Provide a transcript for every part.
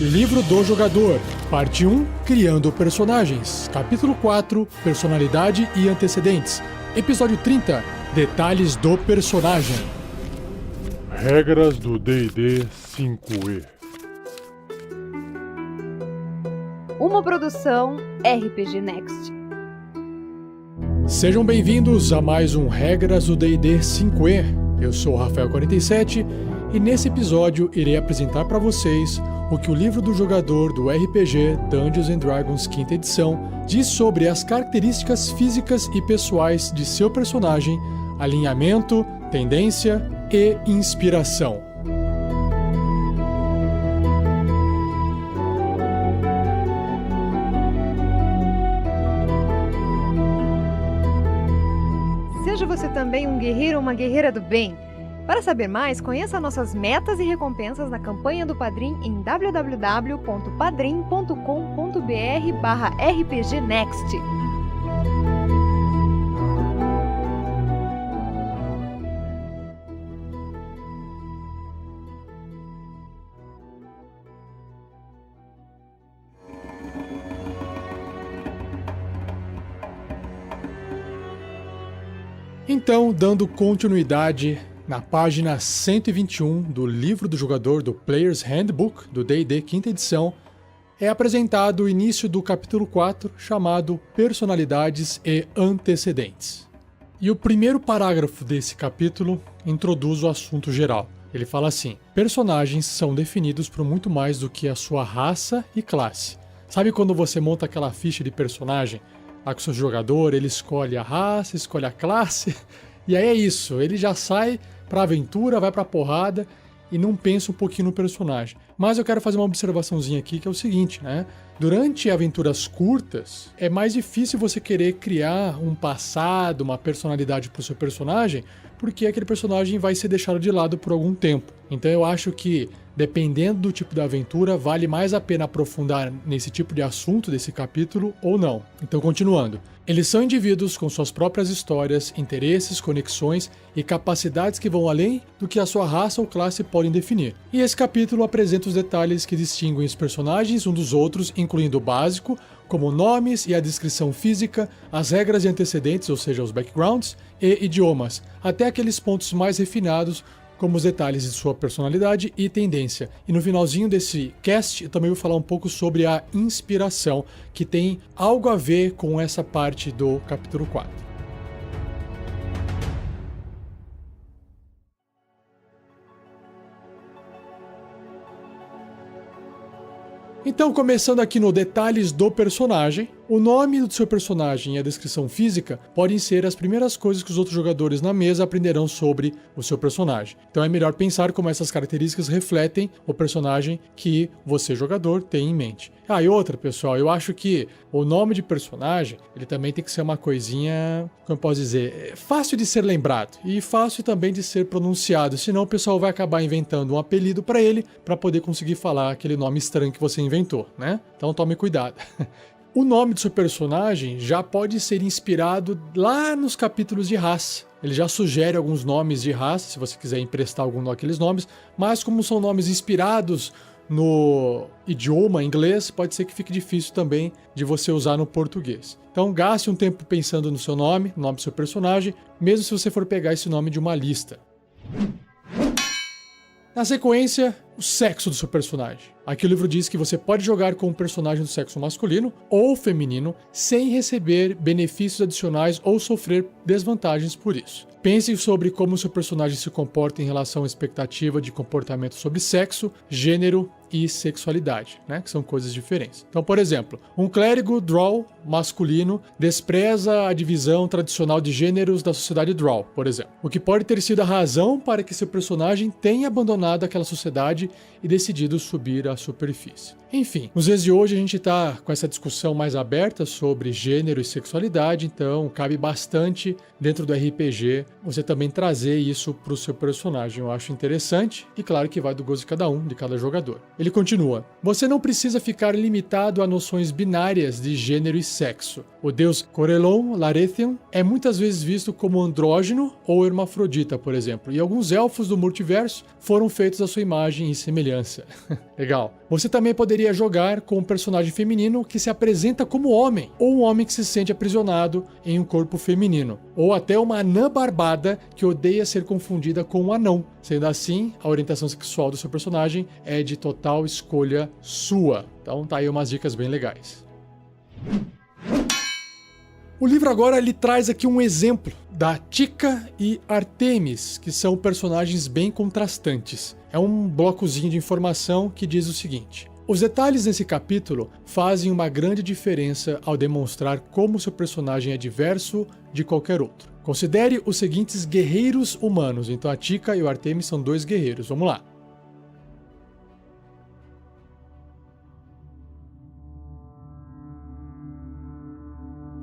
Livro do Jogador, Parte 1, Criando Personagens, Capítulo 4, Personalidade e Antecedentes, Episódio 30, Detalhes do Personagem. Regras do D&D 5e. Uma produção RPG Next. Sejam bem-vindos a mais um Regras do D&D 5e. Eu sou o Rafael47 e nesse episódio irei apresentar para vocês o que o livro do jogador do RPG Dungeons & Dragons 5ª edição diz sobre as características físicas e pessoais de seu personagem, alinhamento, tendência e inspiração. Seja você também um guerreiro ou uma guerreira do bem. Para saber mais, conheça nossas metas e recompensas na campanha do Padrim em www.padrim.com.br/rpgnext. Então, dando continuidade na página 121 do livro do jogador do Player's Handbook do D&D 5ª edição, é apresentado o início do capítulo 4, chamado Personalidades e Antecedentes. E o primeiro parágrafo desse capítulo introduz o assunto geral. Ele fala assim: personagens são definidos por muito mais do que a sua raça e classe. Sabe quando você monta aquela ficha de personagem? Lá com o seu jogador, ele escolhe a raça, escolhe a classe, e aí é isso, ele já sai pra aventura, vai pra porrada e não pensa um pouquinho no personagem. Mas eu quero fazer uma observaçãozinha aqui, que é o seguinte, né? Durante aventuras curtas, é mais difícil você querer criar um passado, uma personalidade pro seu personagem, porque aquele personagem vai ser deixado de lado por algum tempo. Então eu acho que, dependendo do tipo da aventura, vale mais a pena aprofundar nesse tipo de assunto desse capítulo ou não. Então, continuando. Eles são indivíduos com suas próprias histórias, interesses, conexões e capacidades que vão além do que a sua raça ou classe podem definir. E esse capítulo apresenta os detalhes que distinguem os personagens um dos outros, incluindo o básico, como nomes e a descrição física, as regras e antecedentes, ou seja, os backgrounds, e idiomas, até aqueles pontos mais refinados, como os detalhes de sua personalidade e tendência. E no finalzinho desse cast, eu também vou falar um pouco sobre a inspiração, que tem algo a ver com essa parte do capítulo 4. Então, começando aqui no detalhes do personagem, o nome do seu personagem e a descrição física podem ser as primeiras coisas que os outros jogadores na mesa aprenderão sobre o seu personagem. Então é melhor pensar como essas características refletem o personagem que você, jogador, tem em mente. Ah, e outra, pessoal, eu acho que o nome de personagem, ele também tem que ser uma coisinha, como eu posso dizer, fácil de ser lembrado e fácil também de ser pronunciado, senão o pessoal vai acabar inventando um apelido para ele, para poder conseguir falar aquele nome estranho que você inventou, né? Então tome cuidado. O nome do seu personagem já pode ser inspirado lá nos capítulos de raça. Ele já sugere alguns nomes de raça, se você quiser emprestar algum daqueles nomes, mas como são nomes inspirados no idioma inglês, pode ser que fique difícil também de você usar no português. Então gaste um tempo pensando no seu nome, no nome do seu personagem, mesmo se você for pegar esse nome de uma lista. Na sequência, o sexo do seu personagem. Aqui o livro diz que você pode jogar com um personagem do sexo masculino ou feminino sem receber benefícios adicionais ou sofrer desvantagens por isso. Pense sobre como o seu personagem se comporta em relação à expectativa de comportamento sobre sexo, gênero e sexualidade, né? Que são coisas diferentes. Então, por exemplo, um clérigo Drow masculino despreza a divisão tradicional de gêneros da sociedade Drow, por exemplo. O que pode ter sido a razão para que seu personagem tenha abandonado aquela sociedade e decidido subir à superfície. Enfim, nos dias de hoje a gente está com essa discussão mais aberta sobre gênero e sexualidade, então cabe bastante dentro do RPG você também trazer isso para o seu personagem. Eu acho interessante e claro que vai do gosto de cada um, de cada jogador. Ele continua: você não precisa ficar limitado a noções binárias de gênero e sexo. O deus Corellon Larethian é muitas vezes visto como andrógeno ou hermafrodita, por exemplo, e alguns elfos do multiverso foram feitos à sua imagem e semelhança. Legal. Você também poderia jogar com um personagem feminino que se apresenta como homem, ou um homem que se sente aprisionado em um corpo feminino, ou até uma anã barbada que odeia ser confundida com um anão. Sendo assim, a orientação sexual do seu personagem é de total escolha sua. Então tá aí umas dicas bem legais. O livro agora ele traz aqui um exemplo da Tika e Artemis, que são personagens bem contrastantes. É um blocozinho de informação que diz o seguinte: os detalhes nesse capítulo fazem uma grande diferença ao demonstrar como seu personagem é diverso de qualquer outro. Considere os seguintes guerreiros humanos. Então a Tika e o Artemis são dois guerreiros. Vamos lá.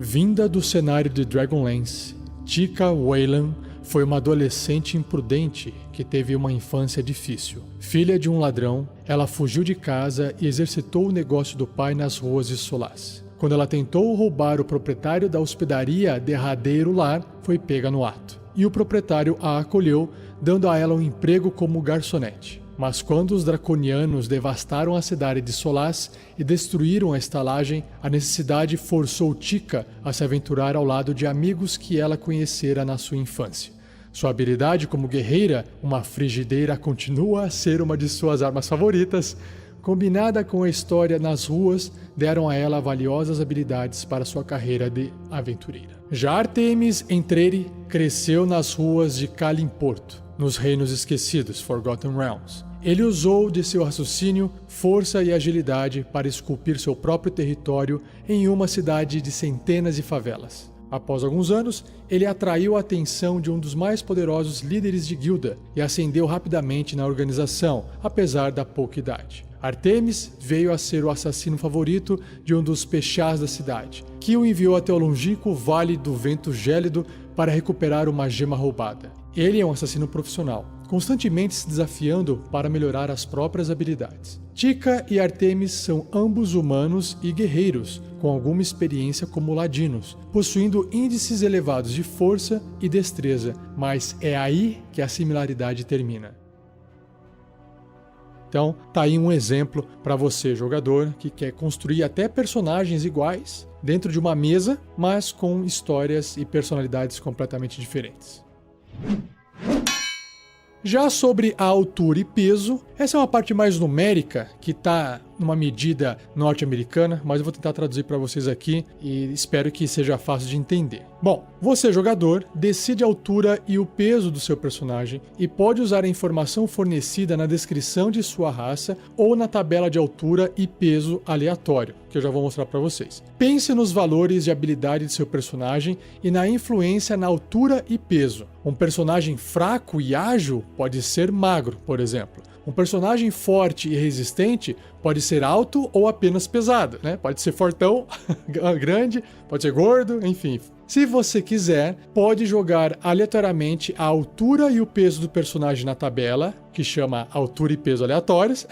Vinda do cenário de Dragonlance, Tika Waylan foi uma adolescente imprudente que teve uma infância difícil. Filha de um ladrão, ela fugiu de casa e exercitou o negócio do pai nas ruas de Solace. Quando ela tentou roubar o proprietário da hospedaria Derradeiro Lar, foi pega no ato. E o proprietário a acolheu, dando a ela um emprego como garçonete. Mas quando os draconianos devastaram a cidade de Solace e destruíram a estalagem, a necessidade forçou Tika a se aventurar ao lado de amigos que ela conhecera na sua infância. Sua habilidade como guerreira, uma frigideira, continua a ser uma de suas armas favoritas. Combinada com a história nas ruas, deram a ela valiosas habilidades para sua carreira de aventureira. Já Artemis Entreri cresceu nas ruas de Calimporto, nos Reinos Esquecidos, Forgotten Realms. Ele usou de seu raciocínio, força e agilidade para esculpir seu próprio território em uma cidade de centenas de favelas. Após alguns anos, ele atraiu a atenção de um dos mais poderosos líderes de guilda e ascendeu rapidamente na organização, apesar da pouca idade. Artemis veio a ser o assassino favorito de um dos pechás da cidade, que o enviou até o longínquo Vale do Vento Gélido para recuperar uma gema roubada. Ele é um assassino profissional, constantemente se desafiando para melhorar as próprias habilidades. Tika e Artemis são ambos humanos e guerreiros, com alguma experiência como ladinos, possuindo índices elevados de força e destreza, mas é aí que a similaridade termina. Então, tá aí um exemplo para você, jogador, que quer construir até personagens iguais dentro de uma mesa, mas com histórias e personalidades completamente diferentes. Já sobre a altura e peso, essa é uma parte mais numérica, que está numa medida norte-americana, mas eu vou tentar traduzir para vocês aqui e espero que seja fácil de entender. Bom, você, jogador, decide a altura e o peso do seu personagem e pode usar a informação fornecida na descrição de sua raça ou na tabela de altura e peso aleatório, que eu já vou mostrar para vocês. Pense nos valores de habilidade de seu personagem e na influência na altura e peso. Um personagem fraco e ágil pode ser magro, por exemplo. Um personagem forte e resistente pode ser alto ou apenas pesado, né? Pode ser fortão, grande, pode ser gordo, enfim. Se você quiser, pode jogar aleatoriamente a altura e o peso do personagem na tabela, que chama altura e peso aleatórios,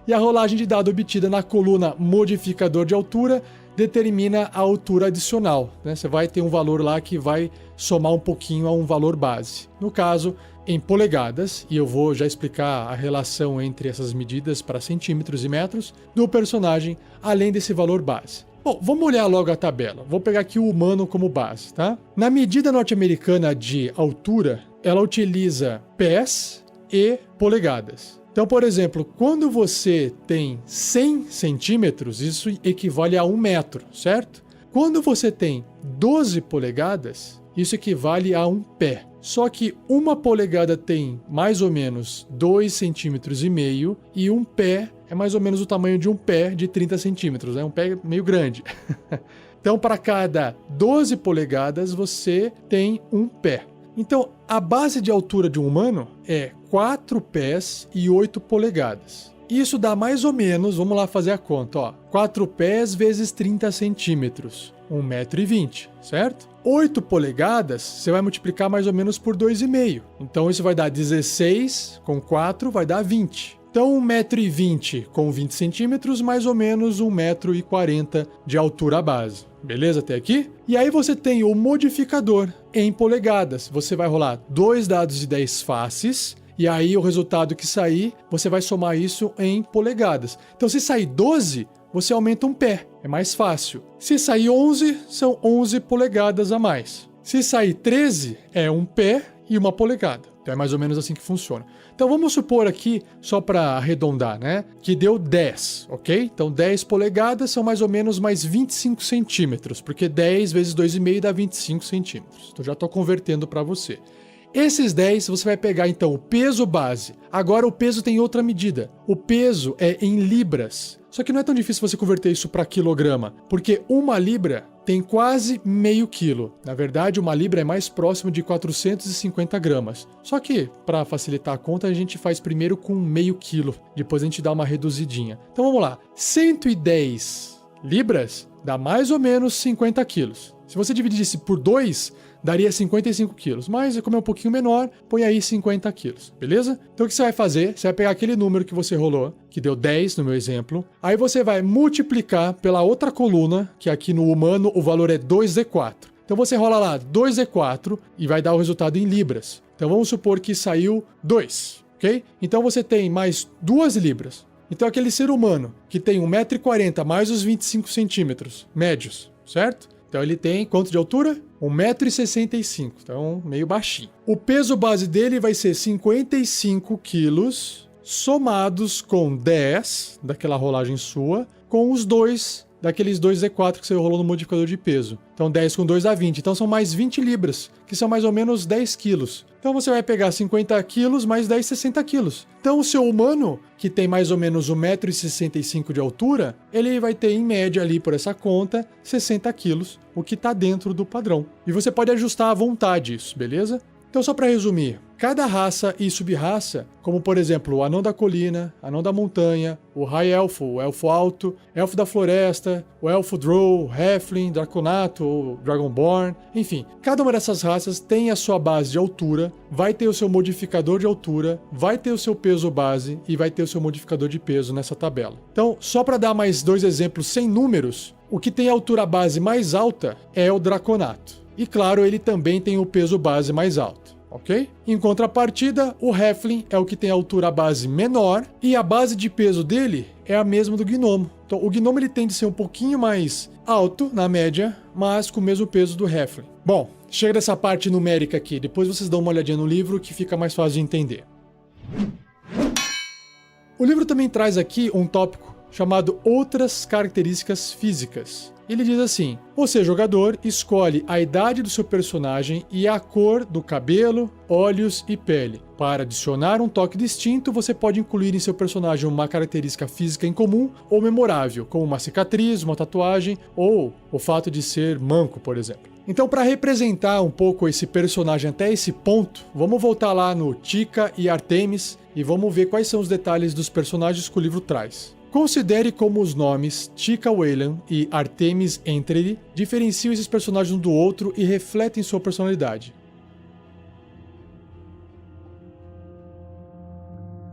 e a rolagem de dado obtida na coluna modificador de altura determina a altura adicional, né? Você vai ter um valor lá que vai somar um pouquinho a um valor base. No caso, em polegadas, e eu vou já explicar a relação entre essas medidas para centímetros e metros do personagem, além desse valor base. Bom, vamos olhar logo a tabela. Vou pegar aqui o humano como base, tá? Na medida norte-americana de altura, ela utiliza pés e polegadas. Então, por exemplo, quando você tem 100 centímetros, isso equivale a 1 metro, certo? Quando você tem 12 polegadas, isso equivale a 1 pé. Só que 1 polegada tem mais ou menos 2,5 centímetros e 1 pé é mais ou menos o tamanho de um pé de 30 centímetros, né? Um pé meio grande. Então, para cada 12 polegadas, você tem 1 pé. Então, a base de altura de um humano é 4 pés e 8 polegadas. Isso dá mais ou menos, vamos lá fazer a conta, ó, 4 pés vezes 30 centímetros, 1,20 m, certo? 8 polegadas, você vai multiplicar mais ou menos por 2,5. Então isso vai dar 16, com 4 vai dar 20. Então 1,20 m com 20 centímetros, mais ou menos 1,40 m de altura base. Beleza até aqui? E aí você tem o modificador em polegadas. Você vai rolar 2 dados de 10 faces, e aí o resultado que sair, você vai somar isso em polegadas. Então se sair 12, você aumenta um pé, é mais fácil. Se sair 11, são 11 polegadas a mais. Se sair 13, é um pé e uma polegada. Então é mais ou menos assim que funciona. Então vamos supor aqui, só para arredondar, né? Que deu 10, ok? Então 10 polegadas são mais ou menos mais 25 centímetros, porque 10 vezes 2,5 dá 25 centímetros. Então já estou convertendo para você. Esses 10 você vai pegar então o peso base. Agora o peso tem outra medida. O peso é em libras. Só que não é tão difícil você converter isso para quilograma, porque uma libra tem quase meio quilo. Na verdade, uma libra é mais próximo de 450 gramas. Só que, para facilitar a conta, a gente faz primeiro com meio quilo. Depois a gente dá uma reduzidinha. Então vamos lá. 110 libras dá mais ou menos 50 quilos. Se você dividisse por 2, daria 55 quilos. Mas, como é um pouquinho menor, põe aí 50 quilos, beleza? Então o que você vai fazer? Você vai pegar aquele número que você rolou, que deu 10 no meu exemplo. Aí você vai multiplicar pela outra coluna, que aqui no humano o valor é 2Z4. Então você rola lá 2Z4 e vai dar o resultado em libras. Então vamos supor que saiu 2, ok? Então você tem mais 2 libras. Então aquele ser humano que tem 1,40 m mais os 25 centímetros médios, certo? Então ele tem quanto de altura? 1,65 m, então meio baixinho. O peso base dele vai ser 55 quilos, somados com 10 daquela rolagem sua, com os 2 daqueles 2Z4 que você rolou no modificador de peso. Então 10 com 2 dá 20, então são mais 20 libras, que são mais ou menos 10 quilos. Então você vai pegar 50 quilos mais 10, 60 quilos. Então o seu humano, que tem mais ou menos 1,65 m de altura, ele vai ter em média ali por essa conta 60 quilos, o que está dentro do padrão. E você pode ajustar à vontade isso, beleza? Então só para resumir, cada raça e sub-raça, como por exemplo o anão da colina, anão da montanha, o high elfo, o elfo alto, elfo da floresta, o elfo drow, halfling, draconato ou dragonborn, enfim, cada uma dessas raças tem a sua base de altura, vai ter o seu modificador de altura, vai ter o seu peso base e vai ter o seu modificador de peso nessa tabela. Então, só para dar mais 2 exemplos sem números, o que tem a altura base mais alta é o draconato. E claro, ele também tem o peso base mais alto, ok? Em contrapartida, o halfling é o que tem a altura base menor e a base de peso dele é a mesma do gnomo. Então, o gnomo ele tende a ser um pouquinho mais alto, na média, mas com o mesmo peso do halfling. Bom, chega dessa parte numérica aqui, depois vocês dão uma olhadinha no livro que fica mais fácil de entender. O livro também traz aqui um tópico chamado Outras Características Físicas. Ele diz assim: você, jogador, escolhe a idade do seu personagem e a cor do cabelo, olhos e pele. Para adicionar um toque distinto, você pode incluir em seu personagem uma característica física em comum ou memorável, como uma cicatriz, uma tatuagem ou o fato de ser manco, por exemplo. Então, para representar um pouco esse personagem até esse ponto, vamos voltar lá no Tika e Artemis e vamos ver quais são os detalhes dos personagens que o livro traz. Considere como os nomes Tika Weyland e Artemis Entreri diferenciam esses personagens um do outro e refletem sua personalidade.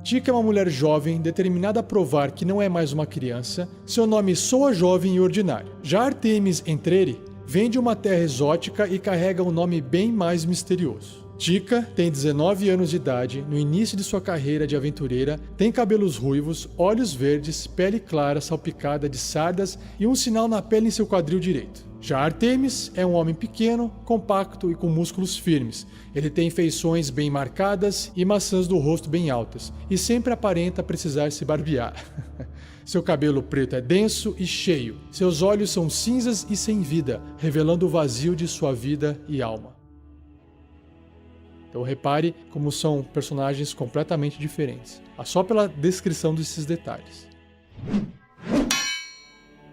Tika é uma mulher jovem, determinada a provar que não é mais uma criança. Seu nome soa jovem e ordinário. Já Artemis Entreri vem de uma terra exótica e carrega um nome bem mais misterioso. Tika tem 19 anos de idade, no início de sua carreira de aventureira, tem cabelos ruivos, olhos verdes, pele clara salpicada de sardas e um sinal na pele em seu quadril direito. Já Artemis é um homem pequeno, compacto e com músculos firmes. Ele tem feições bem marcadas e maçãs do rosto bem altas, e sempre aparenta precisar se barbear. Seu cabelo preto é denso e cheio. Seus olhos são cinzas e sem vida, revelando o vazio de sua vida e alma. Então repare como são personagens completamente diferentes, só pela descrição desses detalhes.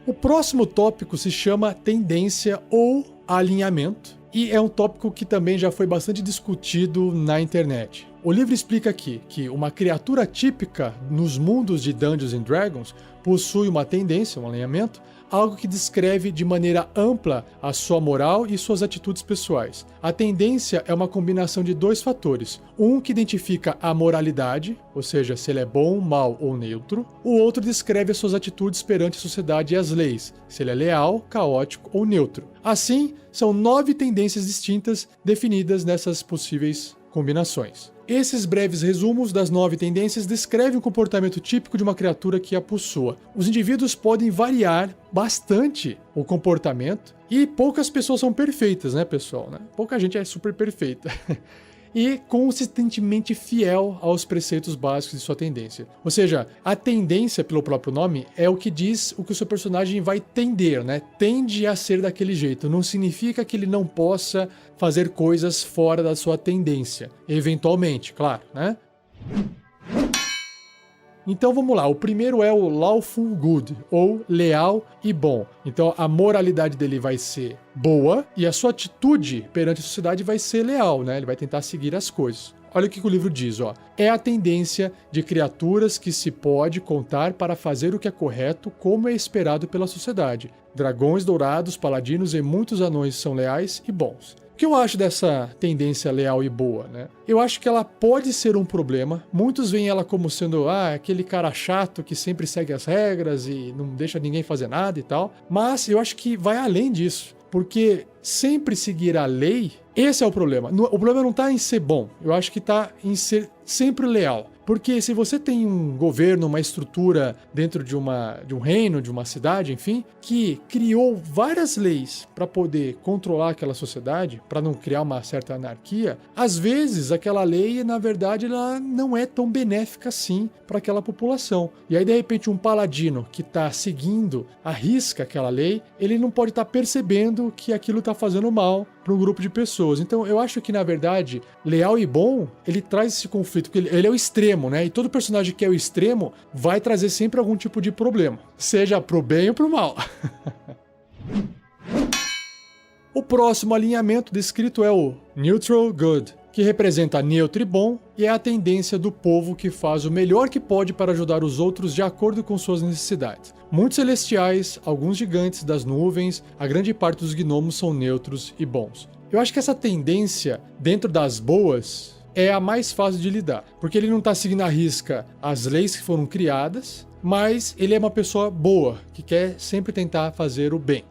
O próximo tópico se chama tendência ou alinhamento, e é um tópico que também já foi bastante discutido na internet. O livro explica aqui que uma criatura típica nos mundos de Dungeons and Dragons possui uma tendência, um alinhamento, algo que descreve de maneira ampla a sua moral e suas atitudes pessoais. A tendência é uma combinação de dois fatores. Um que identifica a moralidade, ou seja, se ele é bom, mau ou neutro. O outro descreve as suas atitudes perante a sociedade e as leis, se ele é leal, caótico ou neutro. Assim, são 9 tendências distintas definidas nessas possíveis combinações. Esses breves resumos das 9 tendências descrevem o comportamento típico de uma criatura que a possua. Os indivíduos podem variar bastante o comportamento e poucas pessoas são perfeitas, né, pessoal? Pouca gente é super perfeita. E consistentemente fiel aos preceitos básicos de sua tendência. Ou seja, a tendência, pelo próprio nome, é o que diz o que o seu personagem vai tender, né? Tende a ser daquele jeito. Não significa que ele não possa fazer coisas fora da sua tendência. Eventualmente, claro, né? Então vamos lá, o primeiro é o Lawful Good, ou leal e bom. Então a moralidade dele vai ser boa e a sua atitude perante a sociedade vai ser leal, né? Ele vai tentar seguir as coisas. Olha o que o livro diz, ó. É a tendência de criaturas que se pode contar para fazer o que é correto, como é esperado pela sociedade. Dragões dourados, paladinos e muitos anões são leais e bons. O que eu acho dessa tendência leal e boa, né? Eu acho que ela pode ser um problema. Muitos veem ela como sendo aquele cara chato que sempre segue as regras e não deixa ninguém fazer nada e tal. Mas eu acho que vai além disso. Porque sempre seguir a lei, esse é o problema. O problema não está em ser bom. Eu acho que está em ser sempre leal. Porque se você tem um governo, uma estrutura dentro de um reino, de uma cidade, enfim, que criou várias leis para poder controlar aquela sociedade, para não criar uma certa anarquia, às vezes aquela lei, na verdade, ela não é tão benéfica assim para aquela população. E aí, de repente, um paladino que está seguindo à risca aquela lei, ele não pode estar percebendo que aquilo está fazendo mal para um grupo de pessoas. Então, eu acho que, na verdade, leal e bom, ele traz esse conflito, porque ele é o extremo, né? E todo personagem que é o extremo vai trazer sempre algum tipo de problema, seja pro bem ou pro mal. O próximo alinhamento descrito é o Neutral Good, que representa neutro e bom, e é a tendência do povo que faz o melhor que pode para ajudar os outros de acordo com suas necessidades. Muitos celestiais, alguns gigantes das nuvens, a grande parte dos gnomos são neutros e bons. Eu acho que essa tendência, dentro das boas, é a mais fácil de lidar, porque ele não está seguindo à risca as leis que foram criadas, mas ele é uma pessoa boa, que quer sempre tentar fazer o bem.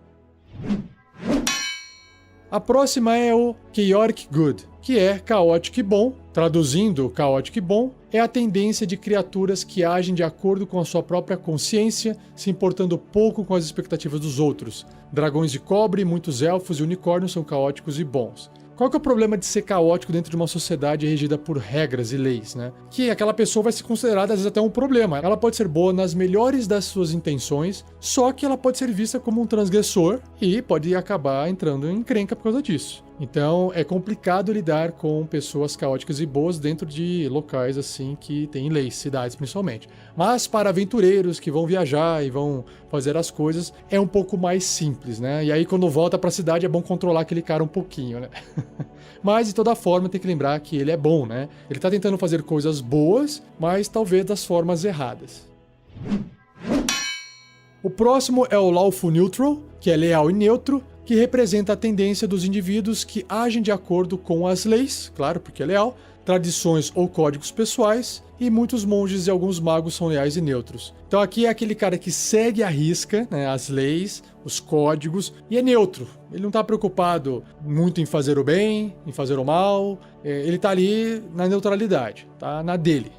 A próxima é o Chaotic Good, que é caótico e bom. Traduzindo, caótico e bom é a tendência de criaturas que agem de acordo com a sua própria consciência, se importando pouco com as expectativas dos outros. Dragões de cobre, muitos elfos e unicórnios são caóticos e bons. Qual que é o problema de ser caótico dentro de uma sociedade regida por regras e leis, né? Que aquela pessoa vai ser considerada às vezes até um problema. Ela pode ser boa nas melhores das suas intenções, só que ela pode ser vista como um transgressor e pode acabar entrando em encrenca por causa disso. Então é complicado lidar com pessoas caóticas e boas dentro de locais assim que tem leis, cidades principalmente. Mas para aventureiros que vão viajar e vão fazer as coisas, é um pouco mais simples, né? E aí quando volta para a cidade é bom controlar aquele cara um pouquinho, né? Mas de toda forma tem que lembrar que ele é bom, né? Ele está tentando fazer coisas boas, mas talvez das formas erradas. O próximo é o Lawful Neutral, que é leal e neutro, que representa a tendência dos indivíduos que agem de acordo com as leis, claro, porque é leal, tradições ou códigos pessoais, e muitos monges e alguns magos são leais e neutros. Então aqui é aquele cara que segue à risca, né, as leis, os códigos, e é neutro. Ele não está preocupado muito em fazer o bem, em fazer o mal, ele está ali na neutralidade, tá na dele.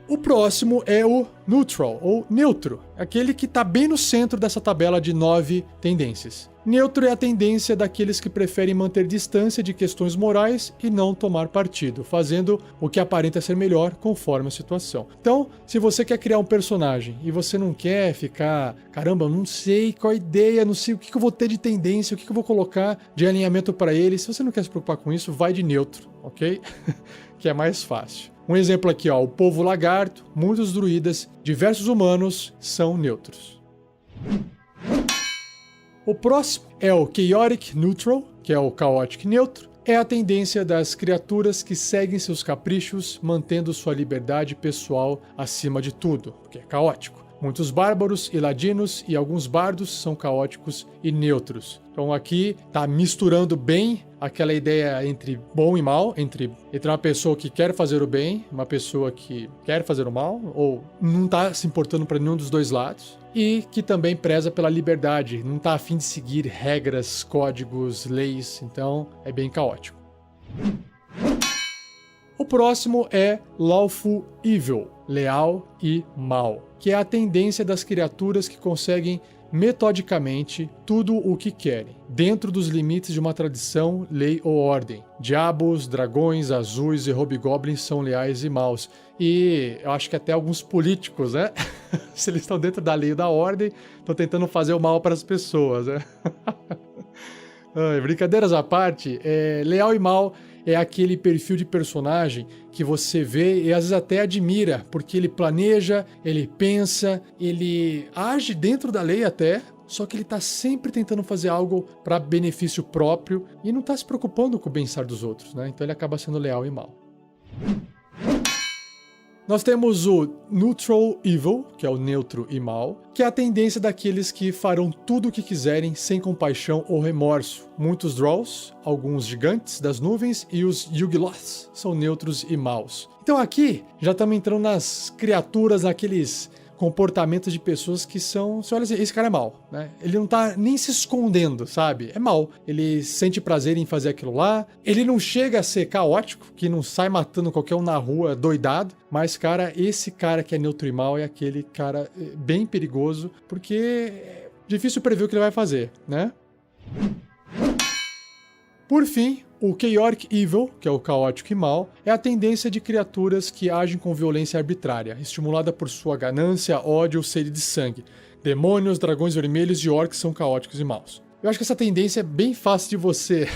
O próximo é o Neutral, ou neutro, aquele que está bem no centro dessa tabela de 9 tendências. Neutro é a tendência daqueles que preferem manter distância de questões morais e não tomar partido, fazendo o que aparenta ser melhor conforme a situação. Então, se você quer criar um personagem e você não quer ficar, caramba, não sei qual a ideia, não sei o que eu vou ter de tendência, o que eu vou colocar de alinhamento para ele, se você não quer se preocupar com isso, vai de neutro, ok? Que é mais fácil. Um exemplo aqui, ó, o povo lagarto, muitos druidas, diversos humanos são neutros. O próximo é o Chaotic Neutral, que é o caótico neutro, é a tendência das criaturas que seguem seus caprichos, mantendo sua liberdade pessoal acima de tudo, porque é caótico. Muitos bárbaros e ladinos e alguns bardos são caóticos e neutros. Então aqui está misturando bem aquela ideia entre bom e mal, entre uma pessoa que quer fazer o bem, uma pessoa que quer fazer o mal, ou não está se importando para nenhum dos dois lados, e que também preza pela liberdade, não está a fim de seguir regras, códigos, leis, então é bem caótico. O próximo é Lawful Evil, leal e mal, que é a tendência das criaturas que conseguem metodicamente tudo o que querem, dentro dos limites de uma tradição, lei ou ordem. Diabos, dragões, azuis e hobgoblins são leais e maus. E eu acho que até alguns políticos, né? Se eles estão dentro da lei e da ordem, estão tentando fazer o mal para as pessoas, né? Brincadeiras à parte, leal e mal é aquele perfil de personagem que você vê e às vezes até admira, porque ele planeja, ele pensa, ele age dentro da lei até, só que ele está sempre tentando fazer algo para benefício próprio e não está se preocupando com o bem-estar dos outros, né? Então ele acaba sendo leal e mal. Nós temos o Neutral Evil, que é o neutro e mal, que é a tendência daqueles que farão tudo o que quiserem sem compaixão ou remorso. Muitos Drolls, alguns gigantes das nuvens e os Yugoloths são neutros e maus. Então aqui já estamos entrando nas criaturas, naqueles comportamentos de pessoas que são... Você olha assim, esse cara é mau, né? Ele não tá nem se escondendo, sabe? É mau. Ele sente prazer em fazer aquilo lá. Ele não chega a ser caótico, que não sai matando qualquer um na rua doidado. Mas, cara, esse cara que é neutro e mal é aquele cara bem perigoso, porque é difícil prever o que ele vai fazer, né? Por fim, o Chaotic Evil, que é o caótico e mal, é a tendência de criaturas que agem com violência arbitrária, estimulada por sua ganância, ódio ou sede de sangue. Demônios, dragões vermelhos e orcs são caóticos e maus. Eu acho que essa tendência é bem fácil de você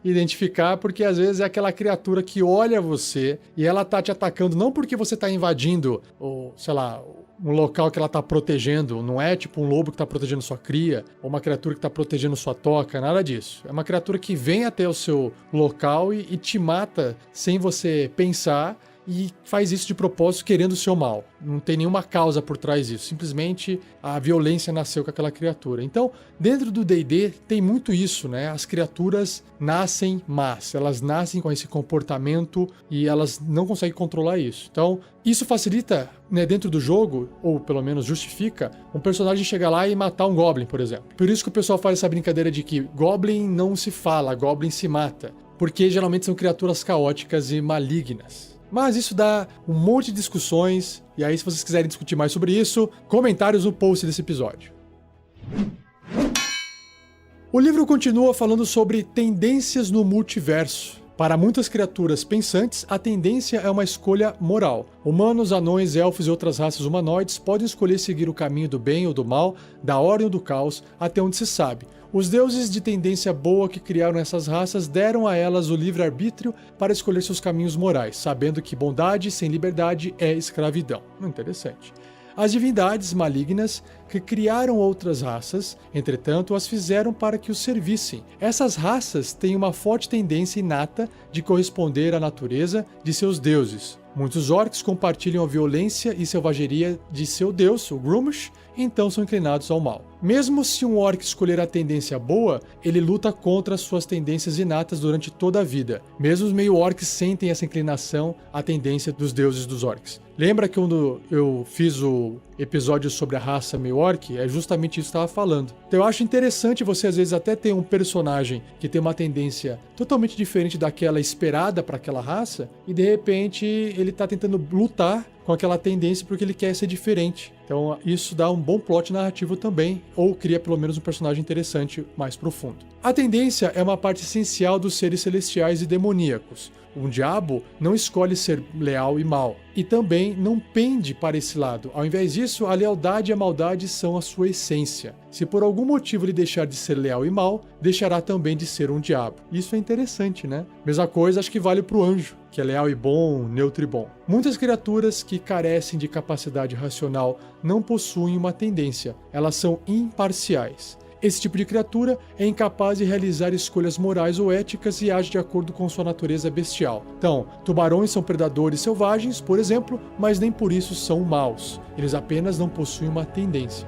identificar, porque às vezes é aquela criatura que olha você e ela tá te atacando não porque você tá invadindo, ou sei lá, um local que ela tá protegendo, não é tipo um lobo que tá protegendo sua cria, ou uma criatura que tá protegendo sua toca, nada disso. É uma criatura que vem até o seu local e te mata sem você pensar, e faz isso de propósito querendo o seu mal. Não tem nenhuma causa por trás disso, simplesmente a violência nasceu com aquela criatura. Então, dentro do D&D tem muito isso, né? As criaturas nascem más, elas nascem com esse comportamento e elas não conseguem controlar isso. Então, isso facilita, né, dentro do jogo, ou pelo menos justifica, um personagem chegar lá e matar um Goblin, por exemplo. Por isso que o pessoal faz essa brincadeira de que Goblin não se fala, Goblin se mata, porque geralmente são criaturas caóticas e malignas. Mas isso dá um monte de discussões, e aí se vocês quiserem discutir mais sobre isso, comentários no post desse episódio. O livro continua falando sobre tendências no multiverso. Para muitas criaturas pensantes, a tendência é uma escolha moral. Humanos, anões, elfos e outras raças humanoides podem escolher seguir o caminho do bem ou do mal, da ordem ou do caos, até onde se sabe. Os deuses de tendência boa que criaram essas raças deram a elas o livre-arbítrio para escolher seus caminhos morais, sabendo que bondade sem liberdade é escravidão. Interessante. As divindades malignas que criaram outras raças, entretanto, as fizeram para que os servissem. Essas raças têm uma forte tendência inata de corresponder à natureza de seus deuses. Muitos orcs compartilham a violência e selvageria de seu deus, o Gruumsh, então são inclinados ao mal. Mesmo se um orc escolher a tendência boa, ele luta contra suas tendências inatas durante toda a vida. Mesmo os meio-orcs sentem essa inclinação à tendência dos deuses dos orcs. Lembra que quando eu fiz o episódio sobre a raça meio-orc, é justamente isso que eu estava falando. Então eu acho interessante você às vezes até ter um personagem que tem uma tendência totalmente diferente daquela esperada para aquela raça, e de repente ele está tentando lutar com aquela tendência porque ele quer ser diferente. Então isso dá um bom plot narrativo também, ou cria pelo menos um personagem interessante mais profundo. A tendência é uma parte essencial dos seres celestiais e demoníacos. Um diabo não escolhe ser leal e mau, e também não pende para esse lado. Ao invés disso, a lealdade e a maldade são a sua essência. Se por algum motivo ele deixar de ser leal e mau, deixará também de ser um diabo. Isso é interessante, né? Mesma coisa acho que vale para o anjo, que é leal e bom, neutro e bom. Muitas criaturas que carecem de capacidade racional não possuem uma tendência, elas são imparciais. Esse tipo de criatura é incapaz de realizar escolhas morais ou éticas e age de acordo com sua natureza bestial. Então, tubarões são predadores selvagens, por exemplo, mas nem por isso são maus. Eles apenas não possuem uma tendência.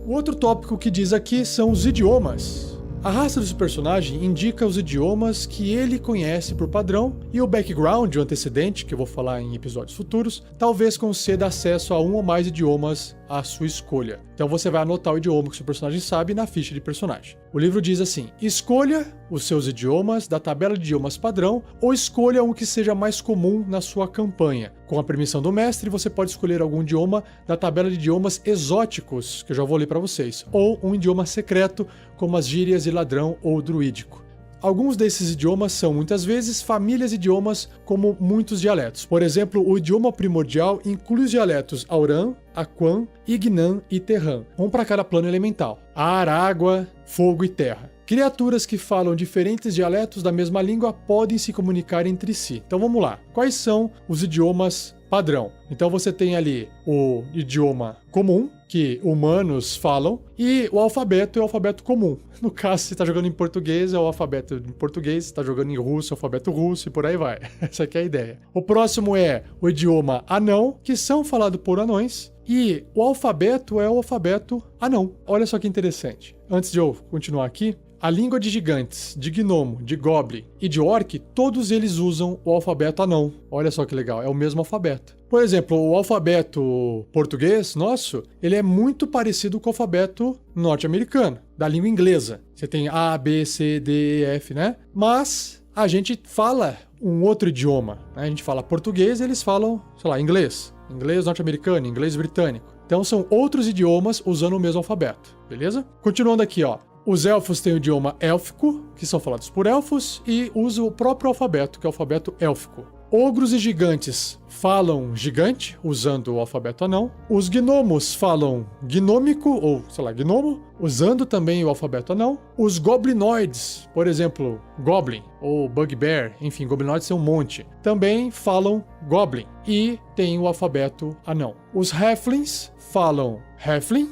O outro tópico que diz aqui são os idiomas. A raça desse personagem indica os idiomas que ele conhece por padrão e o background, o antecedente, que eu vou falar em episódios futuros, talvez conceda acesso a um ou mais idiomas à sua escolha. Então você vai anotar o idioma que o seu personagem sabe na ficha de personagem. O livro diz assim: escolha os seus idiomas da tabela de idiomas padrão ou escolha um que seja mais comum na sua campanha. Com a permissão do mestre, você pode escolher algum idioma da tabela de idiomas exóticos, que eu já vou ler para vocês, ou um idioma secreto, como as gírias de ladrão ou druídico. Alguns desses idiomas são, muitas vezes, famílias de idiomas como muitos dialetos. Por exemplo, o idioma primordial inclui os dialetos Auran, Aquan, Ignan e Terran, um para cada plano elemental: ar, água, fogo e terra. Criaturas que falam diferentes dialetos da mesma língua podem se comunicar entre si. Então vamos lá. Quais são os idiomas padrão? Então você tem ali o idioma comum, que humanos falam, e o alfabeto é o alfabeto comum. No caso, se está jogando em português, é o alfabeto em português, se está jogando em russo, é o alfabeto russo, e por aí vai. Essa aqui é a ideia. O próximo é o idioma anão, que são falados por anões, e o alfabeto é o alfabeto anão. Olha só que interessante. Antes de eu continuar aqui, a língua de gigantes, de gnomo, de goblin e de orc, todos eles usam o alfabeto anão. Olha só que legal, é o mesmo alfabeto. Por exemplo, o alfabeto português nosso, ele é muito parecido com o alfabeto norte-americano, da língua inglesa. Você tem A, B, C, D, E, F, né? Mas a gente fala um outro idioma, né? A gente fala português e eles falam, sei lá, inglês. Inglês norte-americano, inglês britânico. Então são outros idiomas usando o mesmo alfabeto, beleza? Continuando aqui, ó. Os elfos têm o idioma élfico, que são falados por elfos, e usam o próprio alfabeto, que é o alfabeto élfico. Ogros e gigantes falam gigante, usando o alfabeto anão. Os gnomos falam gnômico, ou, sei lá, gnomo, usando também o alfabeto anão. Os goblinoides, por exemplo, goblin, ou bugbear, enfim, goblinoides tem um monte, também falam goblin, e tem o alfabeto anão. Os halflings falam halfling,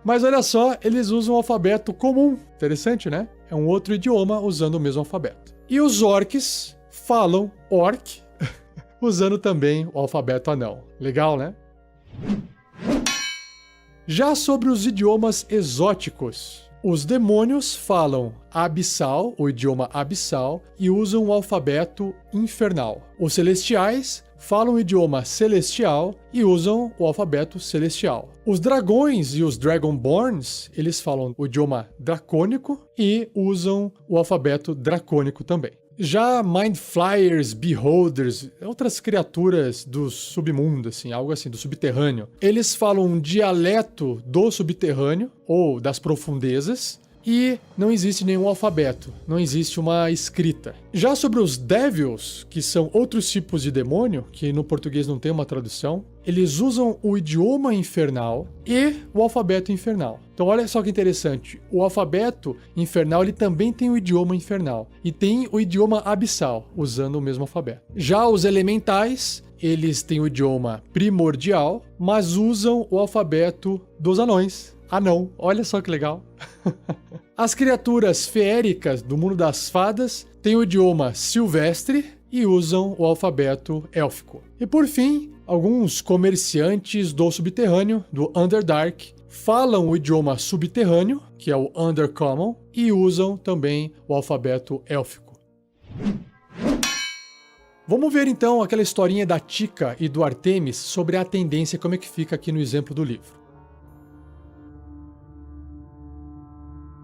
mas olha só, eles usam o alfabeto comum. Interessante, né? É um outro idioma usando o mesmo alfabeto. E os orcs falam orc, usando também o alfabeto anão. Legal, né? Já sobre os idiomas exóticos, os demônios falam abissal, o idioma abissal, e usam o alfabeto infernal. Os celestiais falam o idioma celestial e usam o alfabeto celestial. Os dragões e os Dragonborns, eles falam o idioma dracônico e usam o alfabeto dracônico também. Já Mind Flayers, Beholders, outras criaturas do submundo, assim, algo assim, do subterrâneo, eles falam um dialeto do subterrâneo ou das profundezas, e não existe nenhum alfabeto, não existe uma escrita. Já sobre os Devils, que são outros tipos de demônio, que no português não tem uma tradução, eles usam o idioma infernal e o alfabeto infernal. Então olha só que interessante, o alfabeto infernal ele também tem o idioma infernal e tem o idioma abissal, usando o mesmo alfabeto. Já os elementais, eles têm o idioma primordial, mas usam o alfabeto dos anões. Anão, olha só que legal. As criaturas feéricas do mundo das fadas têm o idioma silvestre e usam o alfabeto élfico. E por fim, alguns comerciantes do subterrâneo, do Underdark, falam o idioma subterrâneo, que é o Undercommon, e usam também o alfabeto élfico. Vamos ver então aquela historinha da Tika e do Artemis sobre a tendência, como é que fica aqui no exemplo do livro.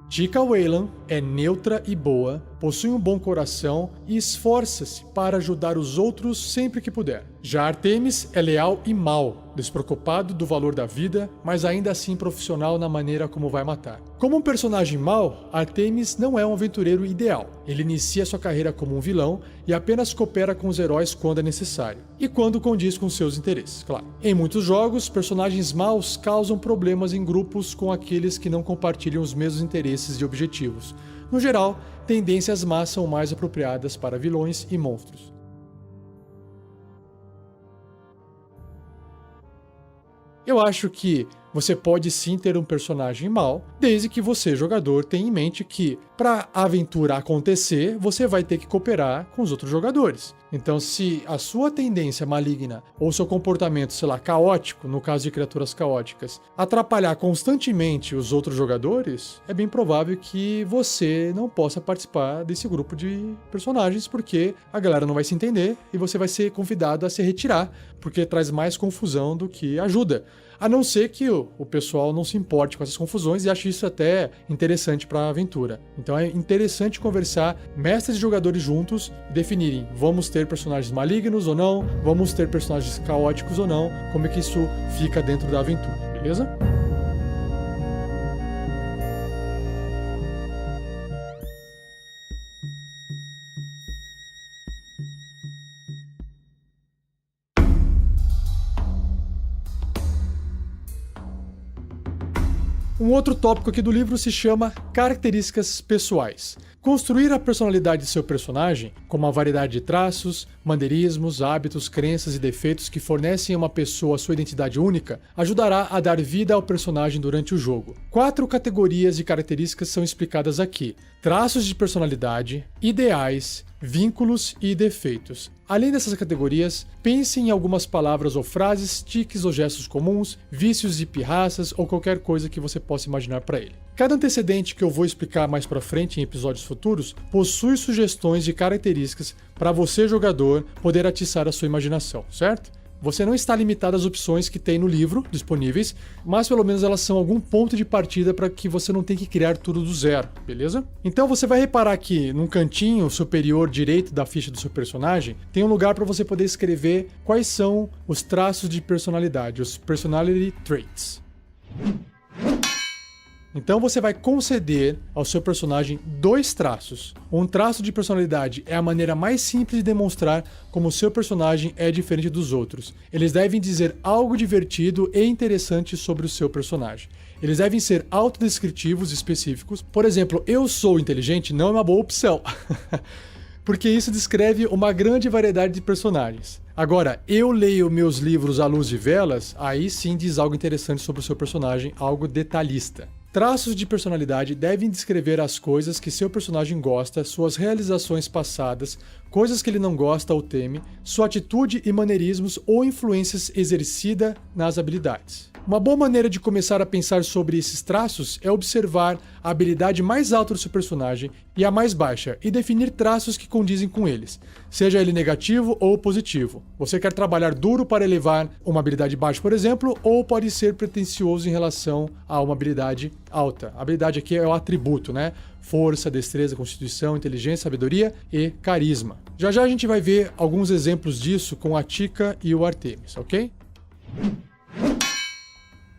Tika Wayland é neutra e boa, possui um bom coração e esforça-se para ajudar os outros sempre que puder. Já Artemis é leal e mau, despreocupado do valor da vida, mas ainda assim profissional na maneira como vai matar. Como um personagem mau, Artemis não é um aventureiro ideal. Ele inicia sua carreira como um vilão e apenas coopera com os heróis quando é necessário, e quando condiz com seus interesses, claro. Em muitos jogos, personagens maus causam problemas em grupos com aqueles que não compartilham os mesmos interesses e objetivos. No geral, tendências más são mais apropriadas para vilões e monstros. Eu acho que você pode sim ter um personagem mau, desde que você, jogador, tenha em mente que, para a aventura acontecer, você vai ter que cooperar com os outros jogadores. Então, se a sua tendência maligna ou seu comportamento, sei lá, caótico, no caso de criaturas caóticas, atrapalhar constantemente os outros jogadores, é bem provável que você não possa participar desse grupo de personagens, porque a galera não vai se entender e você vai ser convidado a se retirar, porque traz mais confusão do que ajuda. A não ser que o pessoal não se importe com essas confusões e ache isso até interessante para a aventura. Então é interessante conversar mestres e jogadores juntos e definirem, vamos ter personagens malignos ou não, vamos ter personagens caóticos ou não, como é que isso fica dentro da aventura, beleza? Um outro tópico aqui do livro se chama características pessoais. Construir a personalidade de seu personagem, com uma variedade de traços, maneirismos, hábitos, crenças e defeitos que fornecem a uma pessoa sua identidade única, ajudará a dar vida ao personagem durante o jogo. 4 categorias de características são explicadas aqui: traços de personalidade, ideais, vínculos e defeitos. Além dessas categorias, pense em algumas palavras ou frases, tiques ou gestos comuns, vícios e pirraças ou qualquer coisa que você possa imaginar para ele. Cada antecedente que eu vou explicar mais para frente em episódios futuros possui sugestões de características para você, jogador, poder atiçar a sua imaginação, certo? Você não está limitado às opções que tem no livro disponíveis, mas pelo menos elas são algum ponto de partida para que você não tenha que criar tudo do zero, beleza? Então você vai reparar que num cantinho superior direito da ficha do seu personagem tem um lugar para você poder escrever quais são os traços de personalidade, os personality traits. Então você vai conceder ao seu personagem 2 traços. Um traço de personalidade é a maneira mais simples de demonstrar como o seu personagem é diferente dos outros. Eles devem dizer algo divertido e interessante sobre o seu personagem. Eles devem ser autodescritivos e específicos. Por exemplo, eu sou inteligente não é uma boa opção, porque isso descreve uma grande variedade de personagens. Agora, eu leio meus livros à luz de velas, aí sim diz algo interessante sobre o seu personagem, algo detalhista. Traços de personalidade devem descrever as coisas que seu personagem gosta, suas realizações passadas, coisas que ele não gosta ou teme, sua atitude e maneirismos ou influências exercida nas habilidades. Uma boa maneira de começar a pensar sobre esses traços é observar a habilidade mais alta do seu personagem e a mais baixa, e definir traços que condizem com eles, seja ele negativo ou positivo. Você quer trabalhar duro para elevar uma habilidade baixa, por exemplo, ou pode ser pretensioso em relação a uma habilidade alta. A habilidade aqui é o atributo, né? Força, destreza, constituição, inteligência, sabedoria e carisma. Já já a gente vai ver alguns exemplos disso com a Tika e o Artemis, ok?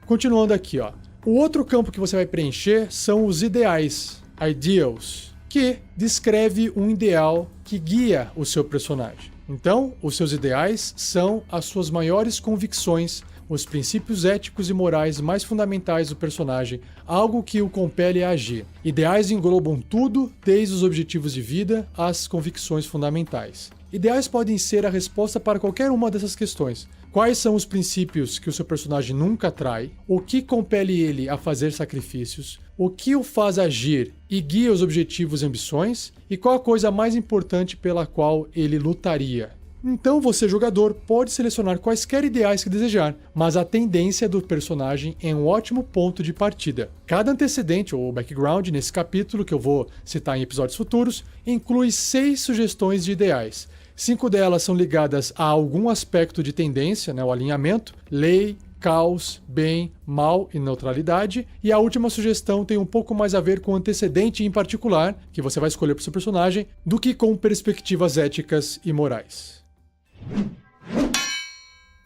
Continuando aqui, ó. O outro campo que você vai preencher são os ideais, ideals, que descreve um ideal que guia o seu personagem. Então, os seus ideais são as suas maiores convicções, os princípios éticos e morais mais fundamentais do personagem, algo que o compele a agir. Ideais englobam tudo, desde os objetivos de vida às convicções fundamentais. Ideais podem ser a resposta para qualquer uma dessas questões. Quais são os princípios que o seu personagem nunca trai? O que compele ele a fazer sacrifícios? O que o faz agir e guia os objetivos e ambições? E qual a coisa mais importante pela qual ele lutaria? Então você, jogador, pode selecionar quaisquer ideais que desejar, mas a tendência do personagem é um ótimo ponto de partida. Cada antecedente ou background nesse capítulo, que eu vou citar em episódios futuros, inclui 6 sugestões de ideais. 5 delas são ligadas a algum aspecto de tendência, né, o alinhamento, lei, caos, bem, mal e neutralidade, e a última sugestão tem um pouco mais a ver com o antecedente em particular, que você vai escolher para o seu personagem, do que com perspectivas éticas e morais.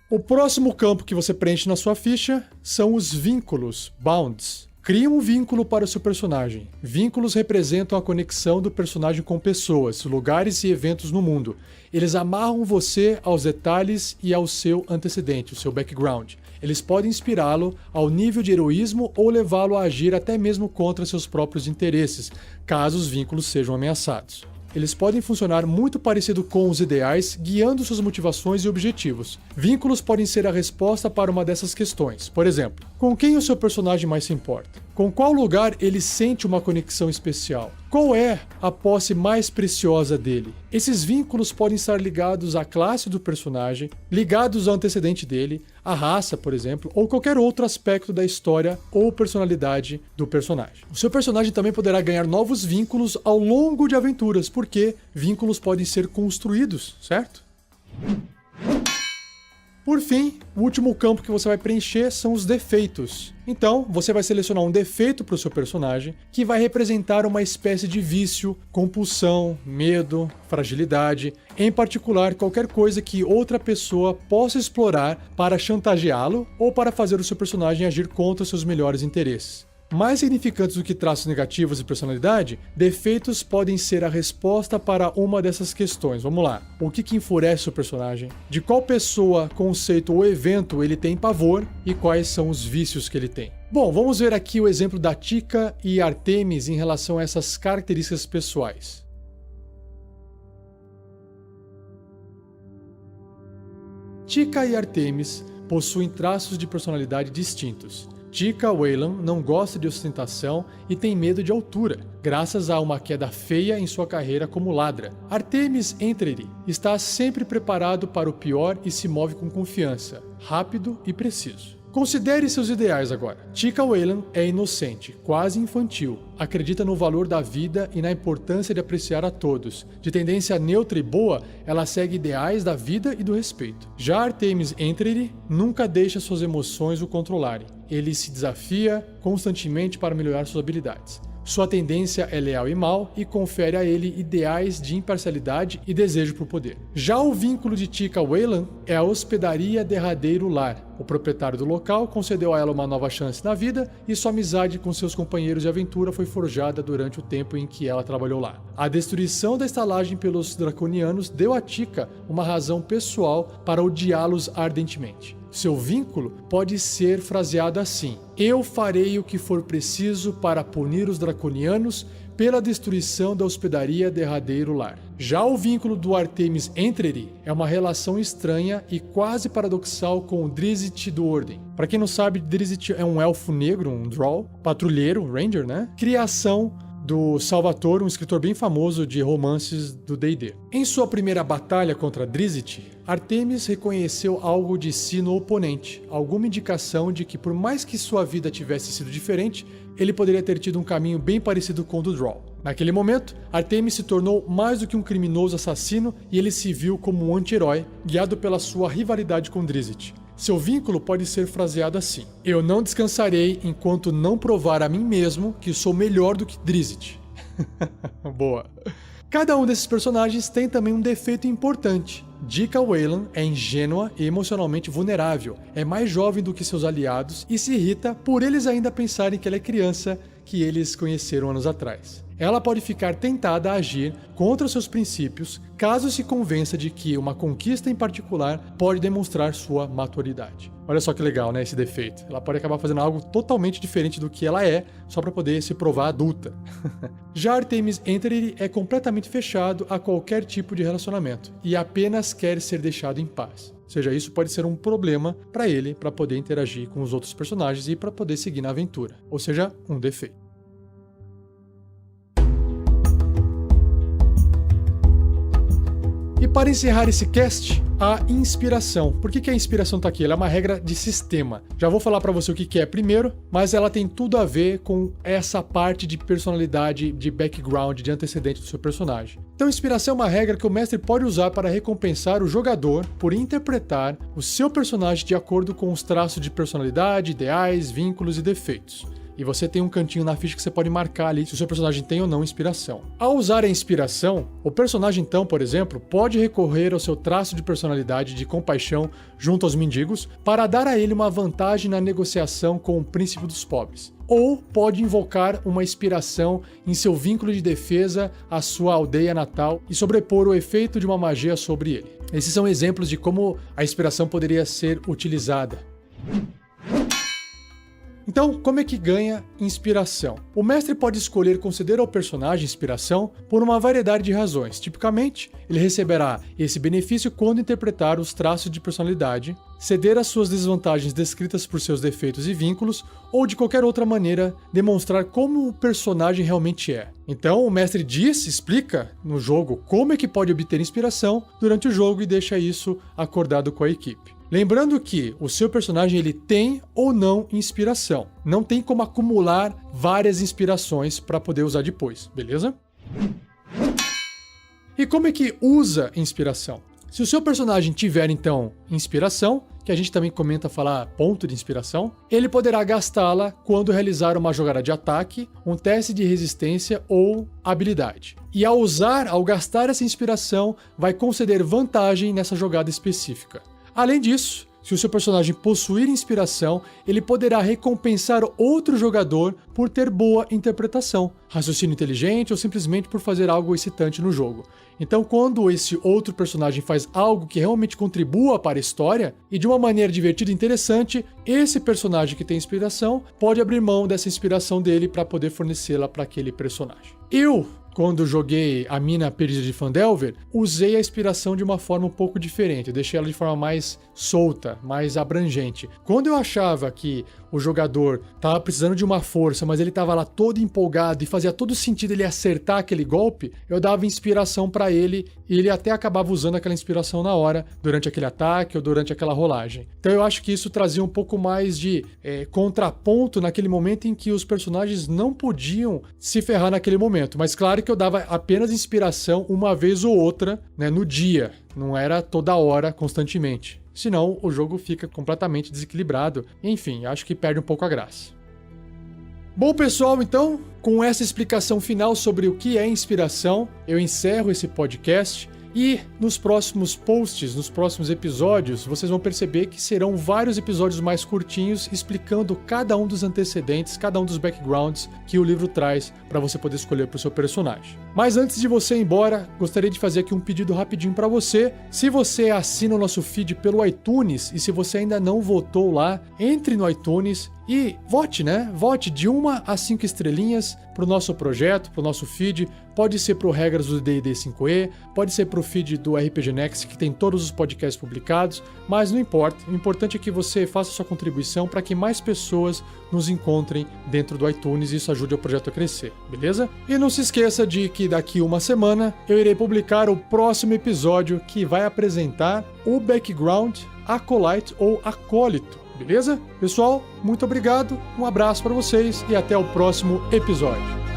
O próximo campo que você preenche na sua ficha são os vínculos, bounds. Crie um vínculo para o seu personagem. Vínculos representam a conexão do personagem com pessoas, lugares e eventos no mundo. Eles amarram você aos detalhes e ao seu antecedente, o seu background. Eles podem inspirá-lo ao nível de heroísmo ou levá-lo a agir até mesmo contra seus próprios interesses, caso os vínculos sejam ameaçados. Eles podem funcionar muito parecido com os ideais, guiando suas motivações e objetivos. Vínculos podem ser a resposta para uma dessas questões. Por exemplo, com quem o seu personagem mais se importa? Com qual lugar ele sente uma conexão especial? Qual é a posse mais preciosa dele? Esses vínculos podem estar ligados à classe do personagem, ligados ao antecedente dele, à raça, por exemplo, ou qualquer outro aspecto da história ou personalidade do personagem. O seu personagem também poderá ganhar novos vínculos ao longo de aventuras, porque vínculos podem ser construídos, certo? Por fim, o último campo que você vai preencher são os defeitos. Então, você vai selecionar um defeito para o seu personagem que vai representar uma espécie de vício, compulsão, medo, fragilidade, em particular qualquer coisa que outra pessoa possa explorar para chantageá-lo ou para fazer o seu personagem agir contra seus melhores interesses. Mais significantes do que traços negativos de personalidade, defeitos podem ser a resposta para uma dessas questões. Vamos lá. O que enfurece o personagem? De qual pessoa, conceito ou evento ele tem pavor? E quais são os vícios que ele tem? Bom, vamos ver aqui o exemplo da Tika e Artemis em relação a essas características pessoais. Tika e Artemis possuem traços de personalidade distintos. Tika Wayland não gosta de ostentação e tem medo de altura, graças a uma queda feia em sua carreira como ladra. Artemis Entreri está sempre preparado para o pior e se move com confiança, rápido e preciso. Considere seus ideais agora. Tika Wayland é inocente, quase infantil, acredita no valor da vida e na importância de apreciar a todos. De tendência neutra e boa, ela segue ideais da vida e do respeito. Já Artemis Entreri nunca deixa suas emoções o controlarem. Ele se desafia constantemente para melhorar suas habilidades. Sua tendência é leal e mal e confere a ele ideais de imparcialidade e desejo por poder. Já o vínculo de Tika Wayland é a hospedaria Derradeiro Lar. O proprietário do local concedeu a ela uma nova chance na vida e sua amizade com seus companheiros de aventura foi forjada durante o tempo em que ela trabalhou lá. A destruição da estalagem pelos draconianos deu a Tika uma razão pessoal para odiá-los ardentemente. Seu vínculo pode ser fraseado assim: eu farei o que for preciso para punir os draconianos pela destruição da hospedaria Derradeiro Lar. Já o vínculo do Artemis Entreri é uma relação estranha e quase paradoxal com o Drizzt do Ordem. Para quem não sabe, Drizzt é um elfo negro, um drow, patrulheiro, ranger, né? Criação do Salvatore, um escritor bem famoso de romances do D&D. Em sua primeira batalha contra Drizzt, Artemis reconheceu algo de si no oponente, alguma indicação de que por mais que sua vida tivesse sido diferente, ele poderia ter tido um caminho bem parecido com o do Drow. Naquele momento, Artemis se tornou mais do que um criminoso assassino e ele se viu como um anti-herói, guiado pela sua rivalidade com Drizzt. Seu vínculo pode ser fraseado assim: eu não descansarei enquanto não provar a mim mesmo que sou melhor do que Drizzt. Boa. Cada um desses personagens tem também um defeito importante. Tika Wayland é ingênua e emocionalmente vulnerável, é mais jovem do que seus aliados e se irrita por eles ainda pensarem que ela é criança que eles conheceram anos atrás. Ela pode ficar tentada a agir contra seus princípios caso se convença de que uma conquista em particular pode demonstrar sua maturidade. Olha só que legal, né, esse defeito. Ela pode acabar fazendo algo totalmente diferente do que ela é, só para poder se provar adulta. Já Artemis Entreri é completamente fechado a qualquer tipo de relacionamento e apenas quer ser deixado em paz. Ou seja, isso pode ser um problema para ele, para poder interagir com os outros personagens e para poder seguir na aventura. Ou seja, um defeito. E para encerrar esse cast, a inspiração. Por que a inspiração está aqui? Ela é uma regra de sistema. Já vou falar para você o que é primeiro, mas ela tem tudo a ver com essa parte de personalidade, de background, de antecedente do seu personagem. Então, inspiração é uma regra que o mestre pode usar para recompensar o jogador por interpretar o seu personagem de acordo com os traços de personalidade, ideais, vínculos e defeitos. e você tem um cantinho na ficha que você pode marcar ali se o seu personagem tem ou não inspiração. Ao usar a inspiração, o personagem então, por exemplo, pode recorrer ao seu traço de personalidade de compaixão junto aos mendigos para dar a ele uma vantagem na negociação com o príncipe dos pobres. Ou pode invocar uma inspiração em seu vínculo de defesa à sua aldeia natal e sobrepor o efeito de uma magia sobre ele. Esses são exemplos de como a inspiração poderia ser utilizada. Então, como é que ganha inspiração? O mestre pode escolher conceder ao personagem inspiração por uma variedade de razões. Tipicamente, ele receberá esse benefício quando interpretar os traços de personalidade, ceder às suas desvantagens descritas por seus defeitos e vínculos, ou de qualquer outra maneira demonstrar como o personagem realmente é. Então, o mestre explica no jogo como é que pode obter inspiração durante o jogo e deixa isso acordado com a equipe. Lembrando que o seu personagem ele tem ou não inspiração. Não tem como acumular várias inspirações para poder usar depois, beleza? E como é que usa inspiração? Se o seu personagem tiver, então, inspiração, que a gente também comenta falar ponto de inspiração, ele poderá gastá-la quando realizar uma jogada de ataque, um teste de resistência ou habilidade. E ao gastar essa inspiração, vai conceder vantagem nessa jogada específica. Além disso, se o seu personagem possuir inspiração, ele poderá recompensar outro jogador por ter boa interpretação, raciocínio inteligente ou simplesmente por fazer algo excitante no jogo. Então, quando esse outro personagem faz algo que realmente contribua para a história e de uma maneira divertida e interessante, esse personagem que tem inspiração pode abrir mão dessa inspiração dele para poder fornecê-la para aquele personagem. Quando joguei a Mina Perdida de Phandelver, usei a inspiração de uma forma um pouco diferente. Eu deixei ela de forma mais solta, mais abrangente. Quando eu achava que o jogador estava precisando de uma força, mas ele estava lá todo empolgado e fazia todo sentido ele acertar aquele golpe, eu dava inspiração para ele e ele até acabava usando aquela inspiração na hora, durante aquele ataque ou durante aquela rolagem. Então eu acho que isso trazia um pouco mais de contraponto naquele momento em que os personagens não podiam se ferrar naquele momento. Mas claro que eu dava apenas inspiração uma vez ou outra, né, no dia, não era toda hora, constantemente. Senão o jogo fica completamente desequilibrado. Enfim, acho que perde um pouco a graça. Bom, pessoal, então, com essa explicação final sobre o que é inspiração, eu encerro esse podcast. E nos próximos posts, nos próximos episódios, vocês vão perceber que serão vários episódios mais curtinhos explicando cada um dos antecedentes, cada um dos backgrounds que o livro traz para você poder escolher para o seu personagem. Mas antes de você ir embora, gostaria de fazer aqui um pedido rapidinho para você. Se você assina o nosso feed pelo iTunes e se você ainda não votou lá, entre no iTunes e vote, né? Vote de 1 a 5 estrelinhas para o nosso projeto, para o nosso feed. Pode ser para o Regras do D&D 5e, pode ser para o feed do RPG Next, que tem todos os podcasts publicados, mas não importa. O importante é que você faça sua contribuição para que mais pessoas nos encontrem dentro do iTunes e isso ajude o projeto a crescer, beleza? E não se esqueça de que daqui uma semana eu irei publicar o próximo episódio que vai apresentar o background Acolyte ou Acólito. Beleza? Pessoal, muito obrigado, um abraço para vocês e até o próximo episódio.